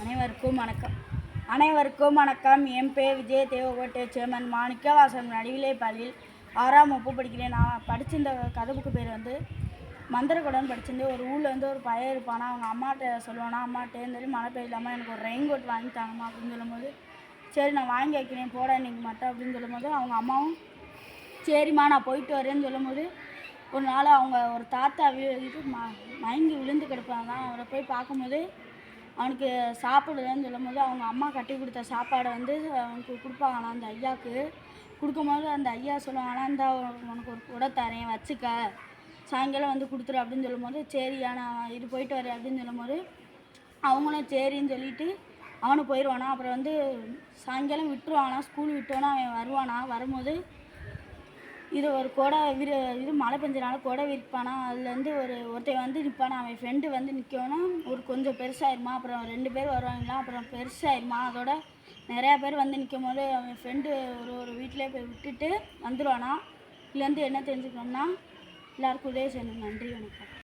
அனைவருக்கும் வணக்கம். என் பேர் விஜய் தேவகோட்டை சேர்மன் மாணிக்கவாசன் நடுநிலைப் பள்ளியில் 6ஆம் வகுப்பு படிக்கிறேன். நான் படிச்சிருந்த கதை புக்கு பேர் வந்து மந்திரக்குடம்னு படிச்சிருந்து. ஒரு ஊரில் வந்து ஒரு பையன் இருப்பானா, அவங்க அம்மாட்ட சொல்லுவானா, அம்மாட்டேன்னு சொல்லி மழை பெய்யலாமா எனக்கு ஒரு ரெயின் கோட் வாங்கி தாங்கம்மா அப்படின்னு சொல்லும்போது, சரி நான் வாங்கி வைக்கிறேன் போட இன்றைக்கி மட்டும் அப்படின்னு சொல்லும்போது, அவங்க அம்மாவும் சரிம்மா நான் போயிட்டு வரேன்னு சொல்லும்போது, ஒரு நாள் அவங்க ஒரு தாத்தா மயங்கி விழுந்து கிடப்பாங்க. அவரை போய் பார்க்கும்போது அவனுக்கு சாப்பிடுவேன்னு சொல்லும்போது, அவங்க அம்மா கட்டி கொடுத்த சாப்பாடை வந்து அவனுக்கு கொடுப்பாங்களாம். அந்த ஐயாவுக்கு கொடுக்கும்போது அந்த ஐயா சொல்லுவாங்களாம், இந்த உனக்கு ஒரு குடை தரேன் வச்சுக்க, சாயங்காலம் வந்து கொடுத்துரு அப்படின்னு சொல்லும்போது, சரியா நான் இது போயிட்டு வரேன் அப்படின்னு சொல்லும்போது, அவங்களும் சரின்னு சொல்லிவிட்டு அவனும் போயிடுவானா. அப்புறம் வந்து சாயங்காலம் விட்டுருவானா, ஸ்கூல் விட்டோன்னா அவன் வருவானா. வரும்போது இது ஒரு கொடை இது மழை பெஞ்சனால கொடை விற்பானா. அதுலேருந்து ஒருத்தன் வந்து நிற்பானா. அவன் ஃப்ரெண்டு வந்து நிற்கோன்னா ஒரு கொஞ்சம் பெருசாயிருமா. அப்புறம் 2 பேர் வருவாங்களா. அப்புறம் பெருசாயிருமா. அதோட நிறையா பேர் வந்து நிற்கும் போது அவன் ஃப்ரெண்டு ஒரு வீட்டிலே போய் விட்டுட்டு வந்துடுவானா. இதுலேருந்து என்ன தெரிஞ்சுக்கணும்னா, எல்லாருக்கும் உதவி செய்யணும். நன்றி, வணக்கம்.